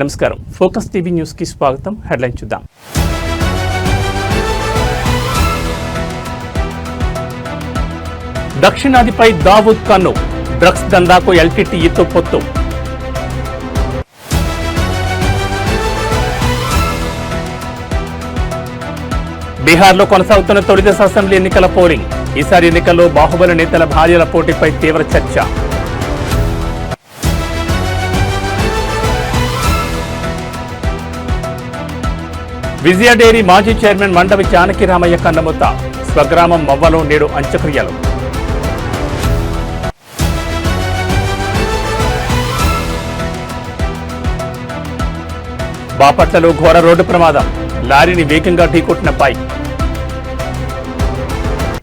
నమస్కారం. Focus TV news కి స్వాగతం. హెడ్లైన్ చూద్దాం. దక్షిణాదిపై దావూద్ కన్ను, డ్రగ్స్ దందాకు ఎల్టీటీఈతో పొత్తు. బీహార్లో కొనసాగుతున్న తొలిదశ అసెంబ్లీ ఎన్నికల పోలింగ్. ఈసారి ఎన్నికల్లో బాహుబలి నేతల భార్యల పోటీపై తీవ్ర చర్చ. విజయ డైరీ మాజీ చైర్మన్ మండవి జానకిరామయ్య కన్నమూత. స్వగ్రామం మవ్వలో నేడు అంత్యక్రియలు. బాపట్లలో ఘోర రోడ్డు ప్రమాదం. లారీని వేగంగా ఢీకొట్టిన బైక్.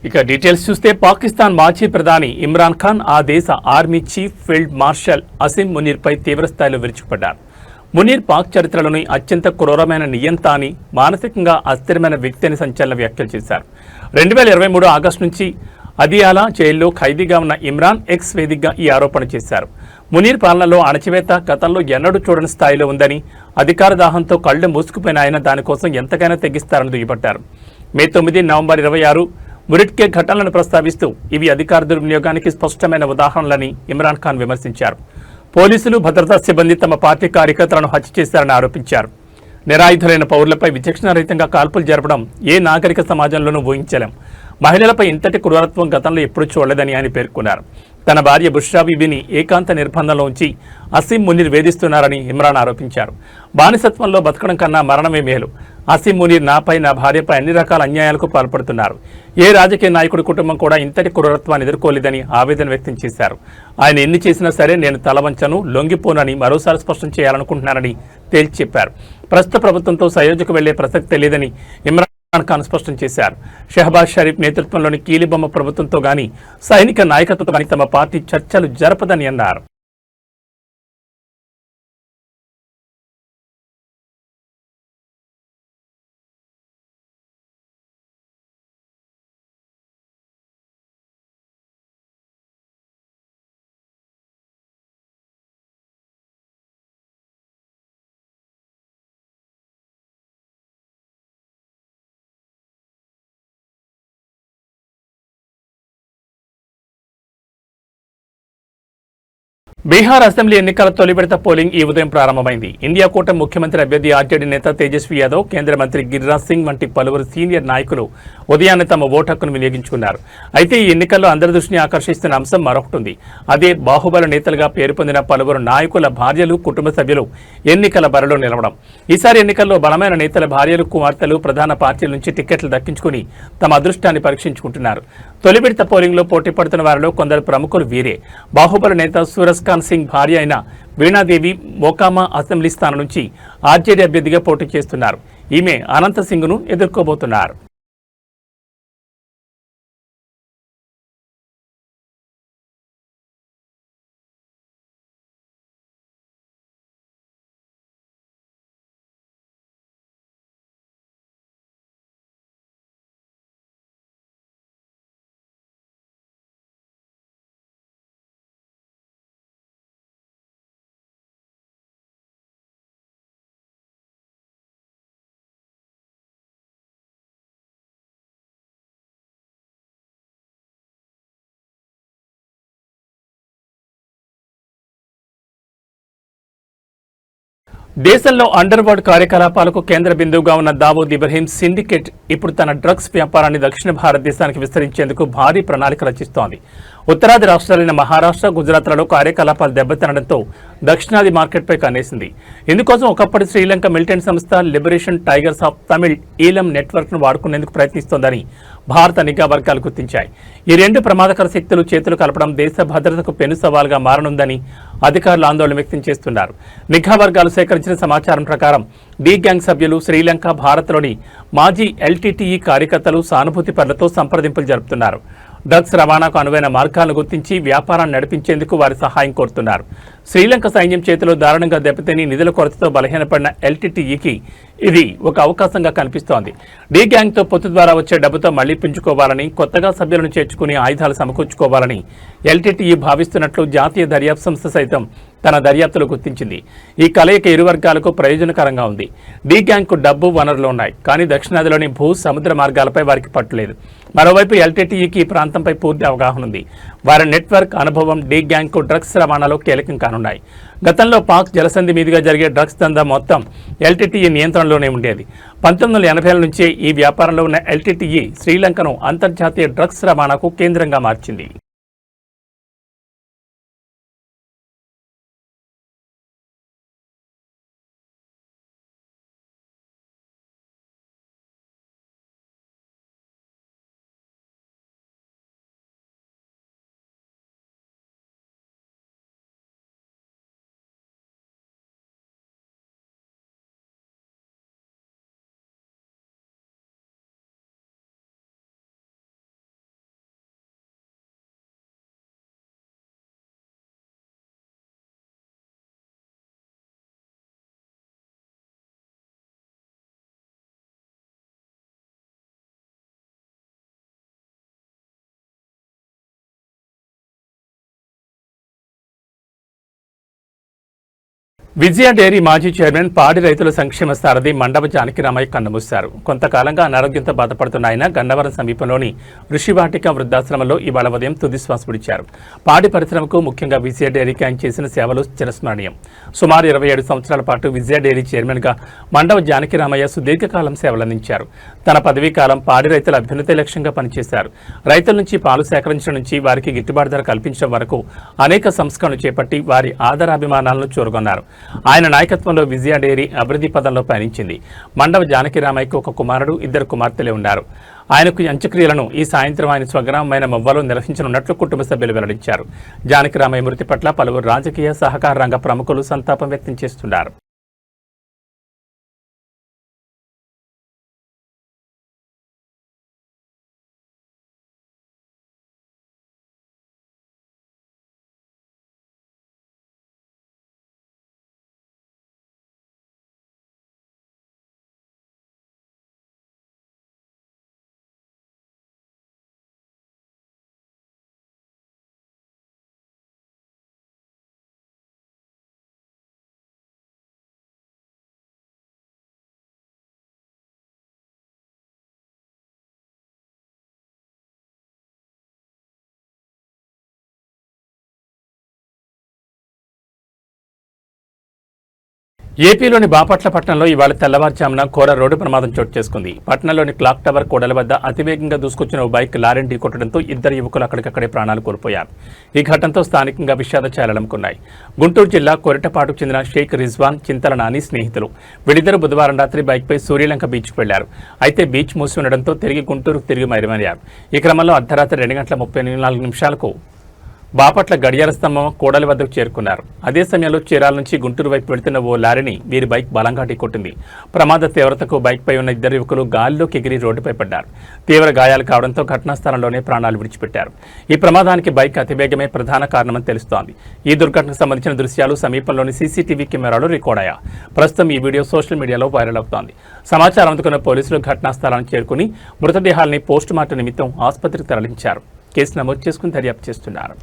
ఇక డీటెయిల్స్ చూస్తే పాకిస్తాన్ మాజీ ప్రధాని ఇమ్రాన్ ఖాన్ ఆ దేశ army chief field marshal Asim మునీర్పై తీవ్రస్థాయిలో విరుచుకుపడ్డారు. మునీర్ పాక్ చరిత్రలోని అత్యంత క్రూరమైన నియంత అని, మానసికంగా అస్థిరమైన వ్యక్తి అని సంచలన వ్యాఖ్యలు చేశారు. 2023 ఆగస్టు నుంచి అదియాలా జైల్లో ఖైదీగా ఉన్న ఇమ్రాన్ ఎక్స్ వేదికగా ఈ ఆరోపణ చేశారు. మునీర్ పాలనలో అణచివేత గతంలో ఎన్నడూ చూడని స్థాయిలో ఉందని, అధికార దాహంతో కళ్లు మూసుకుపోయిన ఆయన దానికోసం ఎంతకైనా తెగిస్తారని దుయ్యబట్టారు. మే 9, నవంబర్ 26 మురిట్కే ఘటనలను ప్రస్తావిస్తూ ఇవి అధికార దుర్వినియోగానికి స్పష్టమైన ఉదాహరణలని ఇమ్రాన్ ఖాన్ విమర్శించారు. పోలీసులు, భద్రతా సిబ్బంది తమ పార్టీ కార్యకర్తలను హత్య చేశారని ఆరోపించారు. నిరాయుధులైన పౌరులపై విచక్షణారహితంగా కాల్పులు జరపడం ఏ నాగరిక సమాజంలోనూ ఊహించలేం. మహిళలపై ఇంతటి క్రూరత్వం గతంలో ఎప్పుడూ చూడలేదని ఆయన పేర్కొన్నారు. తన భార్య బుష్రా బీబీని ఏకాంత నిర్బంధంలో ఉంచి అసీం మునీర్ వేధిస్తున్నారని ఇమ్రాన్ ఆరోపించారు. బానిసత్వంలో బతకడం కన్నా మరణమే మేలు. అసీం మునీర్ నాపై, నా భార్యపై అన్ని రకాల అన్యాయాలకు పాల్పడుతున్నారు. ఏ రాజకీయ నాయకుడి కుటుంబం కూడా ఇంతటి క్రూరత్వాన్ని ఎదుర్కోలేదని ఆవేదన వ్యక్తం చేశారు. ఆయన ఎన్ని చేసినా సరే నేను తలవంచను, లొంగిపోనని మరోసారి స్పష్టం చేయాలనుకుంటున్నానని తేల్చి చెప్పారు. ప్రస్తుత ప్రభుత్వంతో సయోధ్యకు వెళ్లే ప్రసక్తే లేదని ఇమ్రాన్ ఖాన్ స్పష్టం చేశారు. షహబాజ్ షరీఫ్ నేతృత్వంలోని కీలిబొమ్మ ప్రభుత్వంతో గానీ, సైనిక నాయకత్వంతో గానీ తమ పార్టీ చర్చలు జరపదని అన్నారు. బీహార్ అసెంబ్లీ ఎన్నికల తొలి విడత పోలింగ్ ఈ ఉదయం ప్రారంభమైంది. ఇండియా కూటమి ముఖ్యమంత్రి అభ్యర్థి ఆర్జేడీ నేత తేజస్వి యాదవ్, కేంద్ర మంత్రి గిరిరాజ్ సింగ్ వంటి పలువురు సీనియర్ నాయకులు ఉదయాన్నే తమ ఓటు హక్కును వినియోగించుకున్నారు. అయితే ఈ ఎన్నికల్లో అందరి దృష్టిని ఆకర్షిస్తున్న అంశం మరొకటి ఉంది. అదే బాహుబలి నేతలుగా పేరు పొందిన పలువురు నాయకుల భార్యలు, కుటుంబ సభ్యులు ఎన్నికల బరిలో నిలవడం. ఈసారి ఎన్నికల్లో బలమైన నేతల భార్యలు, కుమార్తెలు ప్రధాన పార్టీల నుంచి టికెట్లు దక్కించుకుని తమ అదృష్టాన్ని పరీక్షించుకుంటున్నారు. తొలి విడత పోలింగ్లో పోటీ పడుతున్న వారిలో కొందరు ప్రముఖులు వీరే. బాహుబలి నేత సూరజ్ ఖాన్ సింగ్ భార్య అయిన వీణాదేవి మోకామా అసెంబ్లీ స్థానం నుంచి ఆర్జేడీ అభ్యర్థిగా పోటీ చేస్తున్నారు. ఈమె అనంత సింగ్ను ఎదుర్కోబోతున్నారు. దేశంలో అండర్ వరల్డ్ కార్యకలాపాలకు కేంద్ర బిందువుగా ఉన్న దావూద్ ఇబ్రహీం సిండికేట్ ఇప్పుడు తన డ్రగ్స్ వ్యాపారాన్ని దక్షిణ భారతదేశానికి విస్తరించేందుకు భారీ ప్రణాళిక రచిస్తోంది. ఉత్తరాది రాష్ట్రాలైన మహారాష్ట్ర, గుజరాత్లలో కార్యకలాపాలు దెబ్బతినడంతో దక్షిణాది మార్కెట్పై కన్నేసింది. ఇందుకోసం ఒకప్పటి శ్రీలంక మిలిటెంట్ సంస్థ లిబరేషన్ టైగర్స్ ఆఫ్ తమిళ్ ఈలం నెట్వర్క్ను వాడుకునేందుకు ప్రయత్నిస్తోందని భారత నిఘా వర్గాలు గుర్తించాయి. ఈ రెండు ప్రమాదకర శక్తులు చేతులు కలపడం దేశ భద్రతకు పెను సవాల్గా మారనుందని అధికారులు ఆందోళన వ్యక్తం చేస్తున్నారు. నిఘా వర్గాలు సేకరించిన సమాచారం ప్రకారం డి గ్యాంగ్ సభ్యులు శ్రీలంక, భారత్లోని మాజీ ఎల్టీటీఈ కార్యకర్తలు సానుభూతి పరులతో సంప్రదింపులు జరుపుతున్నారు. డ్రగ్స్ రవాణాకు అనువైన మార్గాలను గుర్తించి వ్యాపారాన్ని నడిపించేందుకు వారి సహాయం కోరుతున్నారు. శ్రీలంక సైన్యం చేతిలో దారుణంగా దెబ్బతిని నిధుల కొరతతో బలహీనపడిన ఎల్టీటీఈకి ఇది ఒక అవకాశంగా కనిపిస్తోంది. డి గ్యాంగ్తో పొత్తు ద్వారా వచ్చే డబ్బుతో మళ్లీ పుంజుకోవాలని, కొత్తగా సభ్యులను చేర్చుకుని ఆయుధాలు సమకూర్చుకోవాలని ఎల్టీటీఈ భావిస్తున్నట్లు జాతీయ దర్యాప్తు సంస్థ సైతం తన దర్యాప్తులో గుర్తించింది. ఈ కలయిక ఇరు వర్గాలకు ప్రయోజనకరంగా ఉంది. డి గ్యాంగ్కు డబ్బు, వనరులు ఉన్నాయి, కానీ దక్షిణాదిలోని భూ సముద్ర మార్గాలపై వారికి పట్టులేదు. మరోవైపు ఎల్టీటీఈకి ఈ ప్రాంతంపై పూర్తి అవగాహన ఉంది. వారి నెట్వర్క్, అనుభవం డి గ్యాంగ్కు డ్రగ్స్ రవాణాలో కీలకం కానున్నాయి. గతంలో పాక్ జలసంధి మీదుగా జరిగే డ్రగ్స్ దందా మొత్తం ఎల్టీటీఈ నియంత్రణలోనే ఉండేది. 1980ల నుంచే ఈ వ్యాపారంలో ఉన్న ఎల్టీటీఈ శ్రీలంకను అంతర్జాతీయ డ్రగ్స్ రవాణాకు కేంద్రంగా మార్చింది. విజయ డైరీ మాజీ చైర్మన్, పాడి రైతుల సంక్షేమ సారథి మండవ జానకిరామయ్య కన్నుమూశారు. కొంతకాలంగా అనారోగ్యంతో బాధపడుతున్న ఆయన గన్నవరం సమీపంలోని ఋషివాటిక వృద్ధాశ్రమంలో ఇవాళ ఉదయం తుదిశ్వాస విడిచారు. పాడి పరిశ్రమకు, ముఖ్యంగా విజయ డైరీకి ఆయన చేసిన సేవలు చిరస్మరణీయం. సుమారు 27 సంవత్సరాల పాటు విజయ డైరీ చైర్మన్గా మండవ జానకిరామయ్య సుదీర్ఘకాలం సేవలందించారు. తన పదవీ కాలం పాడి రైతుల అభ్యున్నతి లక్ష్యంగా పనిచేశారు. రైతుల నుంచి పాలు సేకరించడం నుంచి వారికి గిట్టుబాటు ధర కల్పించడం వరకు అనేక సంస్కరణలు చేపట్టి వారి ఆదరాభిమానాలను చూరగొన్నారు. ఆయన నాయకత్వంలో విజయ డైరీ అభివృద్ధి పదంలో పయనించింది. మండవ జానకిరామయ్యకు ఒక కుమారుడు, 2 కుమార్తెలే ఉన్నారు. ఆయనకు అంత్యక్రియలను ఈ సాయంత్రం ఆయన స్వగ్రామమైన మొవ్వలో నిర్వహించనున్నట్లు కుటుంబ సభ్యులు వెల్లడించారు. జానకిరామయ్య మృతి పట్ల పలువురు రాజకీయ, సహకార రంగ ప్రముఖులు సంతాపం వ్యక్తం చేస్తున్నారు. ఏపీలోని బాపట్ల పట్టణంలో ఇవాళ తెల్లవారుజామున ఘోర రోడ్డు ప్రమాదం చోటు చేసుకుంది. పట్టణంలోని క్లాక్ టవర్ కూడలి వద్ద అతివేగంగా దూసుకొచ్చిన ఓ బైక్ లారీని ఢీకొట్టడంతో 2 యువకులు అక్కడికక్కడే ప్రాణాలు కోల్పోయారు. ఈ ఘటనతో స్థానికంగా విషాద ఛాయలనుకున్నాయి. గుంటూరు జిల్లా కొరటపాటుకు చెందిన షేక్ రిజ్వాన్, చింతల నాని స్నేహితులు. వీళ్ళిద్దరూ బుధవారం రాత్రి బైక్పై సూర్యలంక బీచ్కు వెళ్లారు. అయితే బీచ్ మూసి ఉండడంతో గుంటూరుకు తిరిగి మైలుమయ్యారు. ఈ క్రమంలో అర్ధరాత్రి 2:34 బాపట్ల గడియార స్తంభం కూడలి వద్దకు చేరుకున్నారు. అదే సమయంలో చీరాల నుంచి గుంటూరు వైపు వెళుతున్న ఓ లారీని వీరి బైక్ బలంగా ఢీకొట్టింది. ప్రమాద తీవ్రతకు బైక్పై ఉన్న 2 యువకులు గాల్లోకి ఎగిరి రోడ్డుపై పడ్డారు. తీవ్ర గాయాలు కావడంతో ఘటనా స్థలంలోనే ప్రాణాలు విడిచిపెట్టారు. ఈ ప్రమాదానికి బైక్ అతివేగమే ప్రధాన కారణమని తెలుస్తోంది. ఈ దుర్ఘటనకు సంబంధించిన దృశ్యాలు సమీపంలోని సీసీటీవీ కెమెరాలో రికార్డ్ అయ్యాయి. ప్రస్తుతం ఈ వీడియో సోషల్ మీడియాలో వైరల్ అవుతోంది. సమాచారం అందుకున్న పోలీసులు ఘటనా స్థలానికి చేరుకుని మృతదేహాల్ని పోస్టుమార్టం నిమిత్తం ఆసుపత్రికి తరలించారు. కేసు నమోదు చేసుకుని దర్యాప్తు చేస్తున్నారు.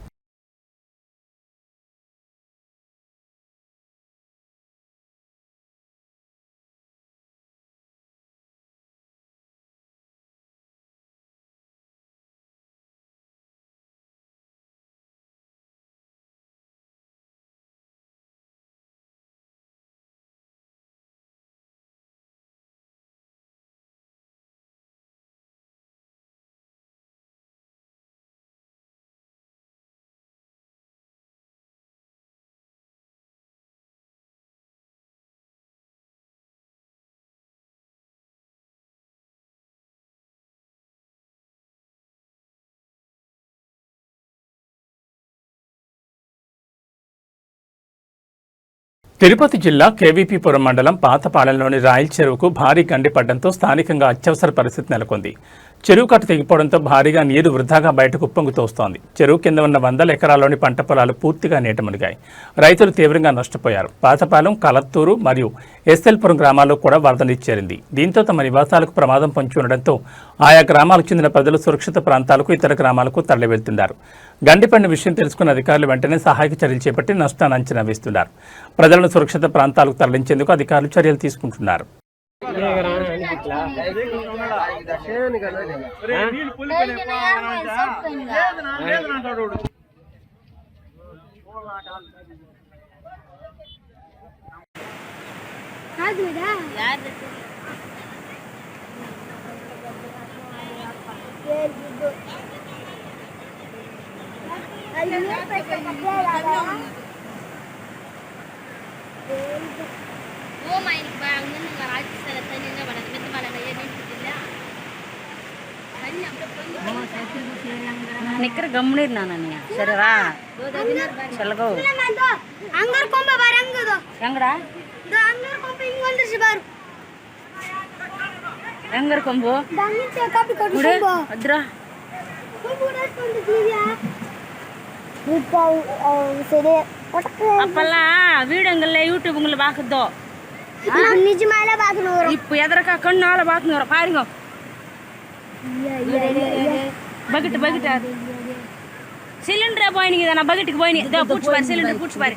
తిరుపతి జిల్లా కేవీపీపురం మండలం పాతపాలెంలోని రాయల్ చెరువుకు భారీ గండి పడ్డంతో స్థానికంగా అత్యవసర పరిస్థితి నెలకొంది. చెరువు కట్ట తెగిపోవడంతో భారీగా నీరు వృధాగా బయటకు ఉప్పొంగు తోస్తోంది. చెరువు కింద ఉన్న 100 ఎకరాల్లోని పంట పొలాలు పూర్తిగా నీట మునిగాయి. రైతులు తీవ్రంగా నష్టపోయారు. పాతపాలెం, కలత్తూరు మరియు ఎస్ఎల్పురం గ్రామాల్లో కూడా వరద నీరు చేరింది. దీంతో తమ నివాసాలకు ప్రమాదం పొంచి ఉండడంతో ఆయా గ్రామాలకు చెందిన ప్రజలు సురక్షిత ప్రాంతాలకు, ఇతర గ్రామాలకు తరలి వెళ్తున్నారు. గండిపడిన విషయం తెలుసుకున్న అధికారులు వెంటనే సహాయక చర్యలు చేపట్టి నష్టాన్ని అంచనా వేస్తున్నారు. ప్రజలను సురక్షిత ప్రాంతాలకు తరలించేందుకు అధికారులు చర్యలు తీసుకుంటున్నారు. ನಿಕ್ಕರ ಗಮ್ಮನಿರ್ ನಾನನ್ನ ಸರಿರಾ ಚಲಗೋ ಅಂಗರ್ ಕೊಂಬ ಬರಂಗದು ಹೆಂಗಡ ಇದು ಅಂಗರ್ ಕೊಂಬ ಹಿಂಗೊಂದ್ರಿಸಿ ಬಾರು ಹೆಂಗರ್ ಕೊಂಬು ದಂಗಿತೆ ಕಾಪಿ ಕೊಡು ಕೊಂಬು ಅದ್ರ ಕೊಂಬು ಡಸ್ಕೊಂಡು ದಿವ್ಯಾ ಇಪ್ಪ ಸರಿ ಅಪ್ಪಲ್ಲ ವೀಡಿಯೋಂಗಲ್ಲ ಯೂಟ್ಯೂಬ್ಂಗಲ್ಲ ಬಾಕದ್ದು ನಿಜಮಾಲ ಬಾಕನೋರು ಇಪ್ಪ ಎದರಕ ಕಣ್ಣಾಲ ಬಾಕನೋರು ಪಾರಿಂಗೋ बकेट बकेट सिलेंडर పోయిన కదా బకెట్ కి పోయిన దో పుట్స్ పారి సిలిండర్ పుట్స్ పారి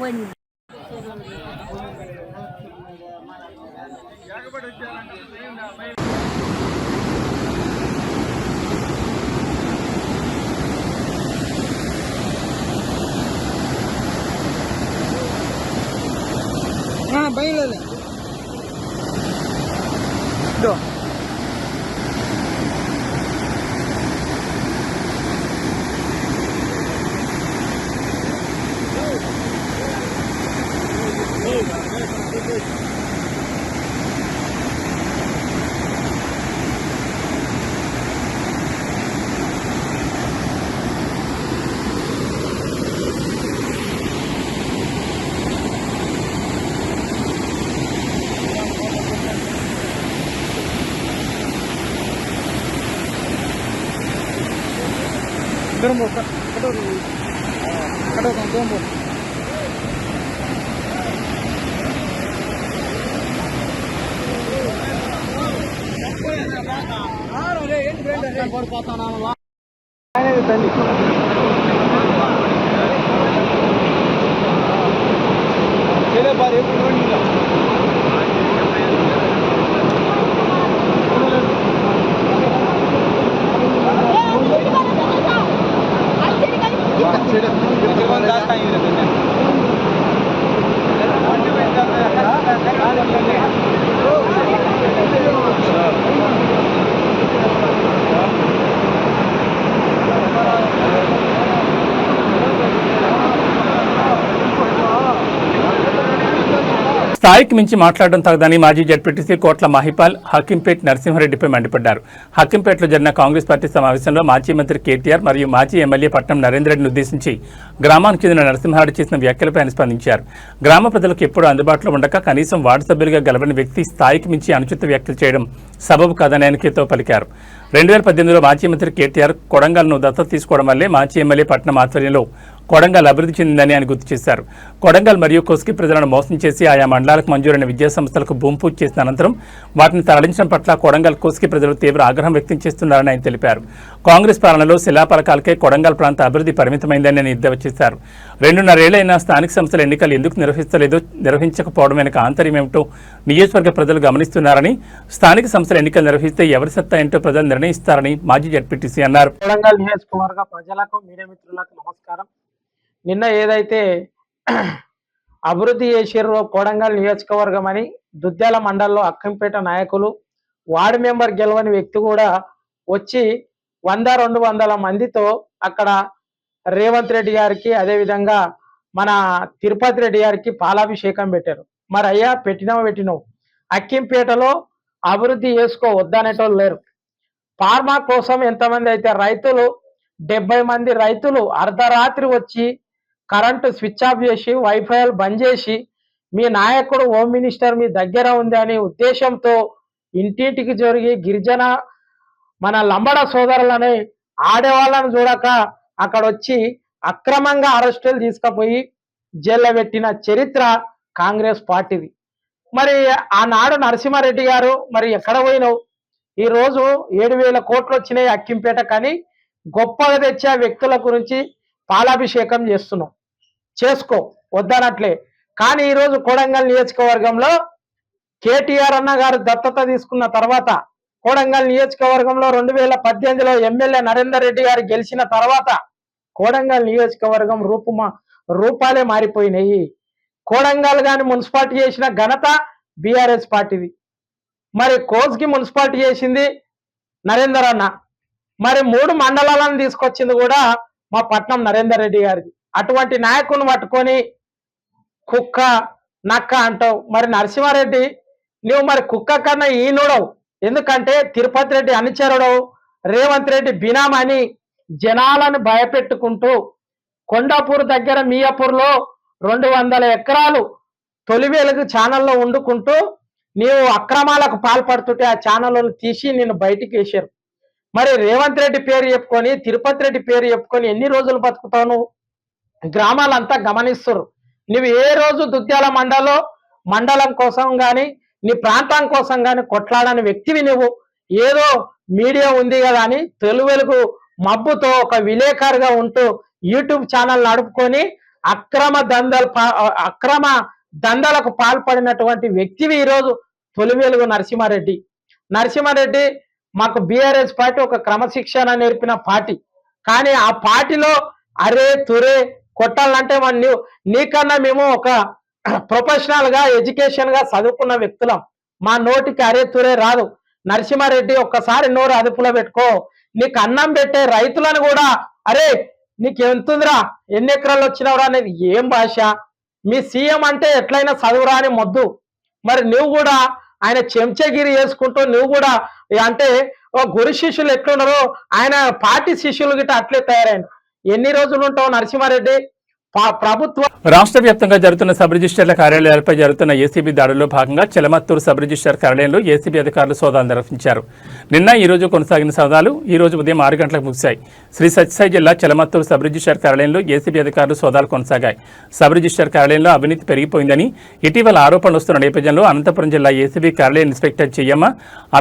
हां బయలులే దో స్థాయికి మించి మాట్లాడడం తగదని మాజీ జడ్పీటీసీ కోట్ల మహిపాల్ హకీంపేట్ నరసింహారెడ్డిపై మండిపడ్డారు. హకీంపేటలో జరిగిన కాంగ్రెస్ పార్టీ సమావేశంలో మాజీ మంత్రి కేటీఆర్ మరియు మాజీ ఎమ్మెల్యే పట్నం నరేంద్రరెడ్డిని ఉద్దేశించి గ్రామానికి చెందిన నరసింహారెడ్డి చేసిన వ్యాఖ్యలపై ఆయన స్పందించారు. గ్రామ ప్రజలకు ఎప్పుడూ అందుబాటులో ఉండక కనీసం వార్డు సభ్యులుగా గెలవని వ్యక్తి స్థాయికి మించి అనుచిత వ్యాఖ్యలు చేయడం సబబు కాదని ఆయన హితో పలికారు. 2018లో మాజీ మంత్రి కేటీఆర్ కొడంగల్ను దత్తత తీసుకోవడం వల్లే మాజీ ఎమ్మెల్యే పట్నం ఆధ్వర్యంలో కొడంగల్ అభివృద్ధి చెందిందని ఆయన గుర్తు చేశారు. కొడంగల్ మరియు కొస్కి ప్రజలను మోసం చేసి ఆయా మండలాలకు మంజూరైన విద్యాసంస్థలకు భూమి పూజ చేసిన అనంతరం వాటిని తరలించడం పట్ల కొడంగల్ కొస్కి ప్రజలు తీవ్ర ఆగ్రహం వ్యక్తం చేస్తున్నారని ఆయన తెలిపారు. కాంగ్రెస్ పాలనలో శిలాపలకాలకే కొడంగల్ ప్రాంత అభివృద్ధి పరిమితమైందని ఆయన ఎద్దేవా చేశారు. 2.5 ఏళ్లైనా స్థానిక సంస్థల ఎన్నికలు ఎందుకు నిర్వహించకపోవడం వెనుక ఆంతర్యం ఏమిటో నియోజకవర్గ ప్రజలు గమనిస్తున్నారని, స్థానిక సంస్థల ఎన్నికలు నిర్వహిస్తే ఎవరి సత్తా ఏంటో ప్రజలు నిర్ణయిస్తారని మాజీ జడ్పీటీసీ అన్నారు. కొడంగల్ నియోజకవర్గ ప్రజలకు, మీడియా మిత్రులకు నమస్కారం. నిన్న ఏదైతే అభివృద్ధి చేసిర్రో కొడంగల్ నియోజకవర్గం అని దుద్యాల మండలంలో అక్కంపేట నాయకులు, వార్డు మెంబర్ గెలవని వ్యక్తి కూడా వచ్చి 100-200 మందితో అక్కడ రేవంత్ రెడ్డి గారికి, అదేవిధంగా మన తిరుపతి రెడ్డి గారికి పాలాభిషేకం పెట్టారు. మరి అయ్యా పెట్టినావు అక్కింపేటలో అభివృద్ధి చేసుకో వద్దనేటోళ్ళు లేరు. ఫార్మా కోసం ఎంతమంది అయితే రైతులు 70 మంది రైతులు అర్ధరాత్రి వచ్చి కరెంటు స్విచ్ ఆఫ్ చేసి వైఫైలు బంద్ చేసి మీ నాయకుడు హోమ్ మినిస్టర్ మీ దగ్గర ఉంది అనే ఉద్దేశంతో ఇంటింటికి జరిగి గిరిజన మన లంబడ సోదరులని ఆడేవాళ్ళని చూడక అక్కడ వచ్చి అక్రమంగా అరెస్టులు తీసుకుపోయి జైల్లో పెట్టిన చరిత్ర కాంగ్రెస్ పార్టీది. మరి ఆనాడు నరసింహారెడ్డి గారు మరి ఎక్కడ పోయినావు? ఈరోజు 7,000 కోట్లు వచ్చినాయి అక్కింపేట, కానీ గొప్పగా తెచ్చే వ్యక్తుల గురించి పాలాభిషేకం చేస్తున్నాం. చేసుకో, వద్దనట్లే. కానీ ఈరోజు కొడంగల్ నియోజకవర్గంలో కేటీఆర్ అన్న గారు దత్తత తీసుకున్న తర్వాత, కొడంగల్ నియోజకవర్గంలో 2018లో ఎమ్మెల్యే నరేందర్ రెడ్డి గారు గెలిచిన తర్వాత కొడంగల్ నియోజకవర్గం రూపాలే మారిపోయినాయి. కొడంగల్ గాని మున్సిపాలిటీ చేసిన ఘనత బీఆర్ఎస్ పార్టీది. మరి కోస్గి మున్సిపాలిటీ చేసింది నరేందర్ అన్న. మరి 3 మండలాలను తీసుకొచ్చింది కూడా మా పట్నం నరేందర్ రెడ్డి గారిది. అటువంటి నాయకుని పట్టుకొని కుక్క నక్క అంటావు. మరి నరసింహారెడ్డి నువ్వు మరి కుక్క కన్నా ఈనుడవు. ఎందుకంటే తిరుపతి రెడ్డి అనుచరుడవు, రేవంత్ రెడ్డి బినామని జనాలను భయపెట్టుకుంటూ కొండాపూర్ దగ్గర మియాపూర్లో 200 ఎకరాలు తొలి వెలుగు ఛానల్లో వండుకుంటూ నీవు అక్రమాలకు పాల్పడుతుంటే ఆ ఛానళ్ళను తీసి నిన్ను బయటికి వేశారు. మరి రేవంత్ రెడ్డి పేరు చెప్పుకొని, తిరుపతి రెడ్డి పేరు చెప్పుకొని ఎన్ని రోజులు బతుకుతావు? నువ్వు గ్రామాలంతా గమనిస్తారు. నువ్వు ఏ రోజు దుద్యాల మండలం కోసం కానీ నీ ప్రాంతం కోసం కానీ కొట్లాడని వ్యక్తివి నువ్వు. ఏదో మీడియా ఉంది కదా అని తొలి వెలుగు మబ్బుతో ఒక విలేకరుగా ఉంటూ యూట్యూబ్ ఛానల్ నడుపుకొని అక్రమ దందాలకు పాల్పడినటువంటి వ్యక్తివి ఈరోజు తొలి వెలుగు నరసింహారెడ్డి మాకు బీఆర్ఎస్ పార్టీ ఒక క్రమశిక్షణ నేర్పిన పార్టీ. కానీ ఆ పార్టీలో అరే తురే కొట్టాలంటే నీకన్నా మేము ఒక ప్రొఫెషనల్ గా ఎడ్యుకేషన్ గా చదువుకున్న వ్యక్తులం. మా నోటికి అరే తురే రాదు. నరసింహారెడ్డి ఒక్కసారి నోరు అదుపులో పెట్టుకో. నీకు అన్నం పెట్టే రైతులను కూడా అరే నీకు ఎంతుందిరా, ఎన్ని ఎకరాలు వచ్చినవరా అనేది ఏం భాష? మీ సీఎం అంటే ఎట్లయినా చదువురా అని మొద్దు. మరి నువ్వు కూడా ఆయన చెంచగిరి చేసుకుంటూ నువ్వు కూడా అంటే గురు శిష్యులు ఎట్లున్నారో ఆయన పార్టీ శిష్యులు గిట్ట అట్లే తయారైన. ఎన్ని రోజులు ఉంటావు నరసింహారెడ్డి? ప్రభుత్వం రాష్ట్ర వ్యాప్తంగా జరుగుతున్న సబ్ రిజిస్టర్ల కార్యాలయాలపై జరుగుతున్న ఏసీబీ దాడుల్లో భాగంగా చెలమత్తూరు సబ్ రిజిస్టర్ కార్యాలయంలో ఏసీబీ అధికారులు సోదాలు నిర్వహించారు. ఈ రోజు కొనసాగిన సోదాలు ఈ రోజు ఉదయం 6 గంటలకు ముగిశాయి. శ్రీ సత్యసాయి జిల్లా చెలమత్తూరు సబ్ రిజిస్టర్ కార్యాలయంలో ఏసీబీ అధికారులు సోదాలు కొనసాగాయి. సబ్ రిజిస్టర్ కార్యాలయంలో అవినీతి పెరిగిపోయిందని ఇటీవల ఆరోపణలు వస్తున్న నేపథ్యంలో అనంతపురం జిల్లా ఏసీబీ కార్యాలయ ఇన్స్పెక్టర్ చెయ్యమ్మ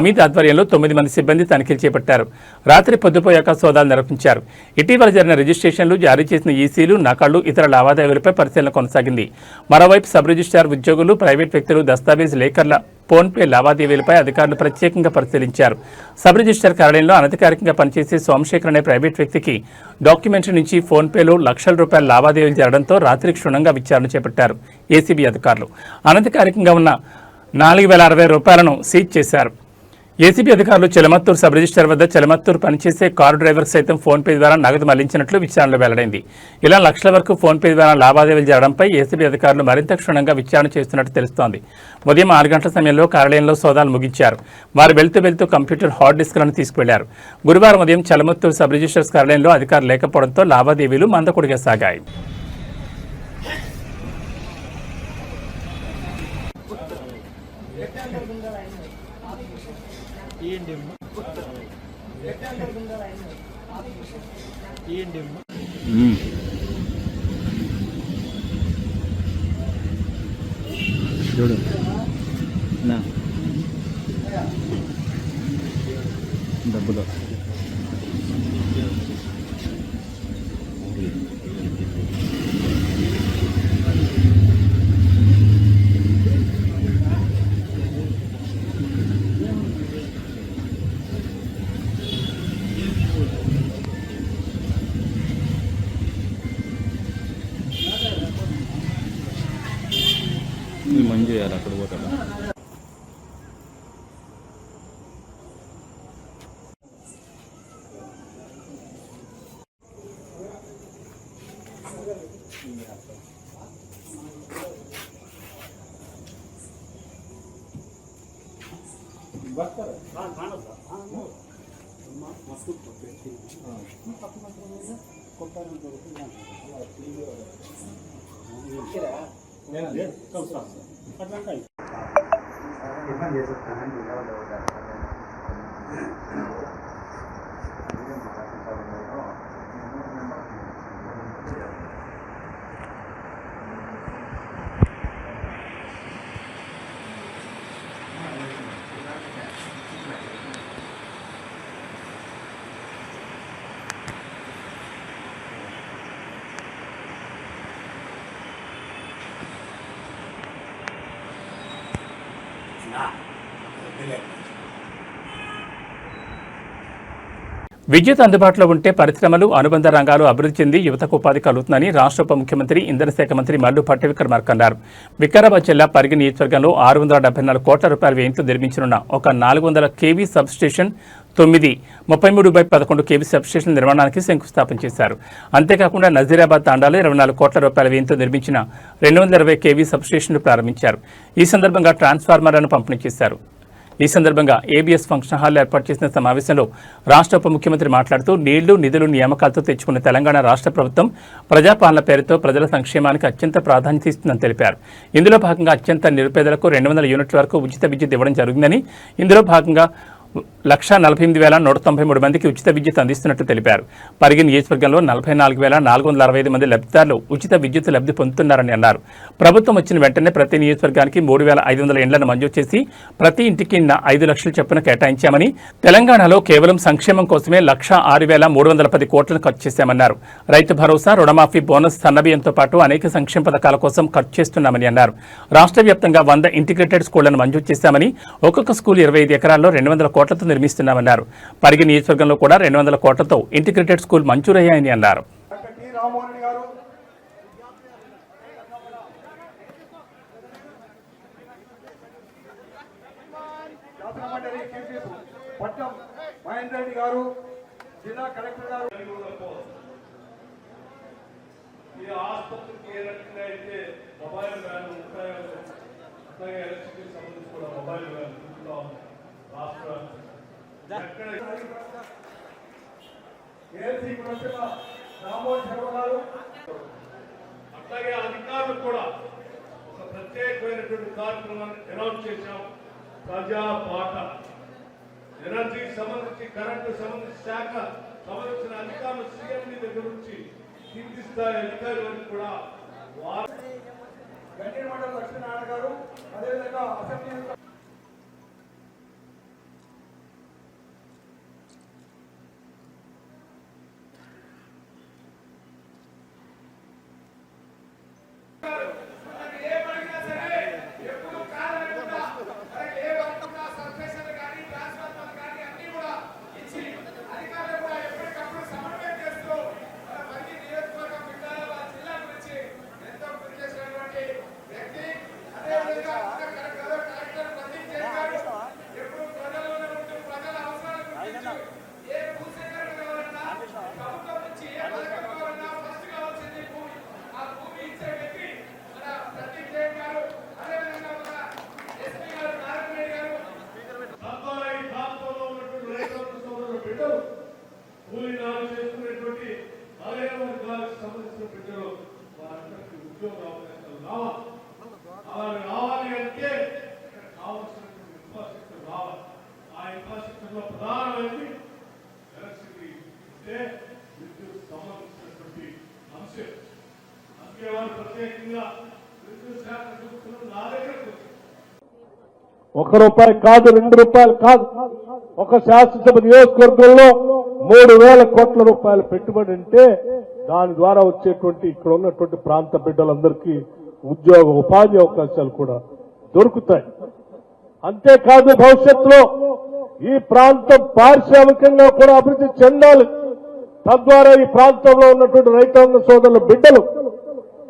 అమిత్ ఆధ్వర్యంలో 9 మంది సిబ్బంది తనిఖీలు చేపట్టారు. రాత్రి పొద్దుపోయాక సోదాలు నిర్వహించారు. ఇటీవల జరిగిన రిజిస్ట్రేషన్లు, జారీ చేసిన ఈసీలు, నకళ్లు, ఇతర లావాదేవీలపై పరిశీలన కొనసాగింది. మరోవైపు సబ్ రిజిస్ట్రార్ ఉద్యోగులు, ప్రైవేట్ వ్యక్తులు, దస్తావేజ్ లేఖర్ల ఫోన్పే లావాదేవీలపై అధికారులు ప్రత్యేకంగా పరిశీలించారు. సబ్ రిజిస్టర్ కార్యాలయంలో అనధికారికంగా పనిచేసే సోమశేఖర్ అనే ప్రైవేట్ వ్యక్తికి డాక్యుమెంటరీ నుంచి ఫోన్పేలో లక్షల రూపాయల లావాదేవీలు జరగడంతో రాత్రి క్షుణ్ణంగా విచారణ చేపట్టారు ఏసీబీ అధికారులు. అనధికారికంగా ఉన్న 4,060 రూపాయలను సీజ్ చేశారు. ఏసీబీ అధికారులు చెలమత్తూరు సబ్ రిజిస్టర్ వద్ద చెలమత్తూరు పనిచేసే కారు డ్రైవర్ సైతం ఫోన్పే ద్వారా నగదు మళ్లించినట్లు విచారణలో వెల్లడైంది. ఇలా లక్షల వరకు ఫోన్పే ద్వారా లావాదేవీలు జరగడంపై ఏసీబీ అధికారులు మరింత క్షుణ్ణంగా విచారణ చేస్తున్నట్టు తెలుస్తోంది. ఉదయం 6 గంటల సమయంలో కార్యాలయంలో సోదాలు ముగించారు. వారు వెళ్తూ కంప్యూటర్ హార్డ్ డిస్క్లను తీసుకువెళ్లారు. గురువారం ఉదయం చెలమత్తూరు సబ్ రిజిస్టర్స్ కార్యాలయంలో అధికారులు లేకపోవడంతో లావాదేవీలు మందకొడిగా సాగాయి. చూడు నా డబ్బులు మంజు చేయాలి అక్కడ పోతాడు. విద్యుత్ అందుబాటులో ఉంటే పరిశ్రమలు అనుబంధ రంగాలు అభివృద్ధి చెంది యువతకు ఉపాధి కలుగుతుందని రాష్ట్ర ఉప ముఖ్యమంత్రి ఇంధన శాఖ మంత్రి మల్లు భట్టి విక్రమార్క అన్నారు. వికారాబాద్ జిల్లా పరిగి నియోజకవర్గంలో 674 కోట్ల రూపాయల వ్యయంతో నిర్మించనున్న ఒక 400 kV sub station 9 33/11 kV sub station నిర్మాణానికి శంకుస్థాపన చేశారు. అంతేకాకుండా నజీరాబాద్ తాండాలో 24 కోట్ల రూపాయల వ్యయంతో నిర్మించిన 220 kV సబ్ స్టేషన్ను ప్రారంభించారు. ఈ సందర్భంగా ట్రాన్స్ఫార్మర్లను పంపిణీ చేశారు. ఈ సందర్భంగా ఏబీఎస్ ఫంక్షన్ హాల్లో ఏర్పాటు చేసిన సమావేశంలో రాష్ట్ర ఉప ముఖ్యమంత్రి మాట్లాడుతూ నీళ్లు నిధులు నియామకాలతో తెచ్చుకున్న తెలంగాణ రాష్ట్ర ప్రభుత్వం ప్రజాపాలన పేరుతో ప్రజల సంక్షేమానికి అత్యంత ప్రాధాన్యత ఇస్తుందని తెలిపారు. ఇందులో భాగంగా అత్యంత నిరుపేదలకు 200 యూనిట్ల వరకు ఉచిత విద్యుత్ ఇవ్వడం జరిగిందని, ఇందులో భాగంగా 148,193 మందికి ఉచిత విద్యుత్ అందిస్తున్నట్టు తెలిపారు. పరిగి నియోజకవర్గంలో 44,465 మంది లబ్ధిదారులు ఉచిత విద్యుత్ లబ్ధి పొందుతున్నారని అన్నారు. ప్రభుత్వం వచ్చిన వెంటనే ప్రతి నియోజకవర్గానికి 3,500 ఇండ్లను మంజూరు చేసి ప్రతి ఇంటికి 5 లక్షల చొప్పున కేటాయించామని, తెలంగాణలో కేవలం సంక్షేమం కోసమే 106,310 కోట్లను ఖర్చు చేశామన్నారు. రైతు భరోసా, రుణమాఫీ, బోనస్, సన్నబియ్యంతో పాటు అనేక సంక్షేమ పథకాల కోసం ఖర్చు చేస్తున్నామని అన్నారు. రాష్ట్ర వ్యాప్తంగా 100 ఇంటిగ్రేటెడ్ స్కూళ్లను మంజూరు చేశామని, ఒక్కొక్క స్కూల్ 25 ఎకరాల్లో 200 కోట్లతో నిర్మిస్తున్నామన్నారు. పరిగి నియోజకవర్గంలో కూడా 200 కోట్లతో ఇంటిగ్రేటెడ్ స్కూల్ మంజూరయ్యాయని అన్నారు. అట్లాగే అధికారులు కూడా ఒక ప్రత్యేకమైనటువంటి కార్యక్రమాన్ని అనౌన్స్ చేశాం. ప్రజా పాట ఎనర్జీ సంబంధించి, కరెంటు సంబంధించి, శాఖ సంబంధించిన అధికారులు సీఎం దగ్గర నుంచి కింది స్థాయి అధికారులను కూడా గండి మండల లక్ష్మీనారాయణ గారు, అదేవిధంగా అసెంబ్లీ కూలీనాలు చేసుకునేటువంటి మలయాళ వర్గాలకు సంబంధించిన బిడ్డలు వారందరికీ ఉద్యోగ అవకాశాలు రావాలి. అలా రావాలి అంటే ఇక్కడ కావాల్సినటువంటి ఇన్ఫ్రాస్ట్రక్చర్ రావాలి. ఆ ఇన్ఫ్రాస్ట్రక్చర్ లో ప్రధానమైనది ఎలక్ట్రిసిటీ అంటే విద్యుత్ సంబంధించినటువంటి అంశం. అందుకే వారు ప్రత్యేకంగా విద్యుత్ శాఖ చూస్తున్న నా దగ్గరకు ₹1 కాదు, ₹2 కాదు, ఒక శాసనసభ నియోజకవర్గంలో 3,000 కోట్ల రూపాయల పెట్టుబడి అంటే దాని ద్వారా వచ్చేటువంటి ఇక్కడ ఉన్నటువంటి ప్రాంత బిడ్డలందరికీ ఉద్యోగ ఉపాధి అవకాశాలు కూడా దొరుకుతాయి. అంతేకాదు భవిష్యత్తులో ఈ ప్రాంతం పారిశ్రామికంగా కూడా అభివృద్ధి చెందాలి. తద్వారా ఈ ప్రాంతంలో ఉన్నటువంటి రైతాంగ సోదరుల బిడ్డలు,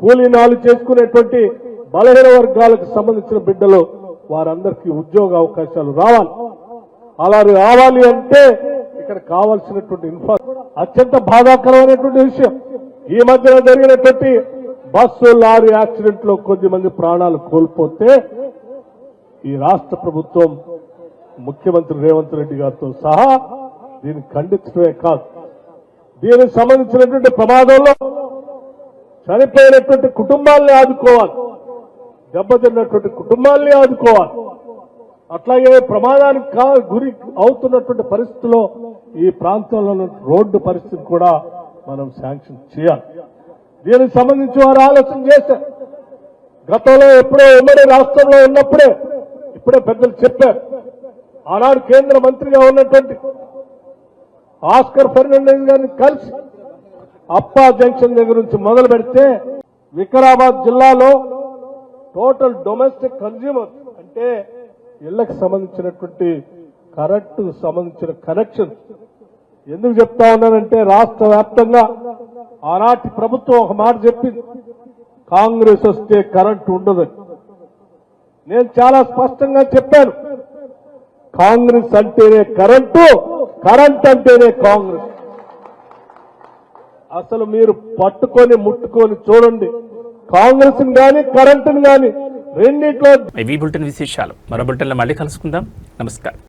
కూలీనాలు చేసుకునేటువంటి బలహీన వర్గాలకు సంబంధించిన బిడ్డలు, వారందరికీ ఉద్యోగ అవకాశాలు రావాలి. అలా రావాలి అంటే ఇక్కడ కావాల్సినటువంటి అత్యంత బాధాకరమైనటువంటి విషయం. ఈ మధ్యన జరిగినటువంటి బస్సు లారీ యాక్సిడెంట్ లో కొద్దిమంది ప్రాణాలు కోల్పోతే ఈ రాష్ట్ర ప్రభుత్వం ముఖ్యమంత్రి రేవంత్ రెడ్డి గారితో సహా దీన్ని ఖండించడమే కాదు, దీనికి సంబంధించినటువంటి ప్రమాదంలో చనిపోయినటువంటి కుటుంబాల్ని ఆదుకోవాలి, దెబ్బతిన్నటువంటి కుటుంబాల్ని ఆదుకోవాలి. అట్లాగే ప్రమాదానికి గురి అవుతున్నటువంటి పరిస్థితుల్లో ఈ ప్రాంతంలో రోడ్డు పరిస్థితి కూడా మనం శాంక్షన్ చేయాలి. దీనికి సంబంధించి వారు ఆలోచన చేశారు. గతంలో ఎప్పుడో ఉమ్మడి రాష్ట్రంలో ఉన్నప్పుడే ఇప్పుడే పెద్దలు చెప్పారు, ఆనాడు కేంద్ర మంత్రిగా ఉన్నటువంటి ఆస్కర్ ఫెర్నాండెస్ గారిని కలిసి అప్పా జంక్షన్ దగ్గర నుంచి మొదలు పెడితే వికారాబాద్ జిల్లాలో టోటల్ డొమెస్టిక్ కన్జ్యూమర్ అంటే ఇళ్లకు సంబంధించినటువంటి కరెంటుకు సంబంధించిన కనెక్షన్ ఎందుకు చెప్తా ఉన్నానంటే రాష్ట్ర వ్యాప్తంగా ఆనాటి ప్రభుత్వం ఒక మాట చెప్పింది, కాంగ్రెస్ వస్తే కరెంటు ఉండదని. నేను చాలా స్పష్టంగా చెప్పాను, కాంగ్రెస్ అంటేనే కరెంటు, కరెంట్ అంటేనే కాంగ్రెస్. అసలు మీరు పట్టుకొని ముట్టుకొని చూడండి, కాంగ్రెస్ గాని కరెంటుని గాని రెండిట్లో. ఇవి బులెటిన్ విశేషాలు. మరో బులెటిన్లో మళ్ళీ కలుసుకుందాం. నమస్కారం.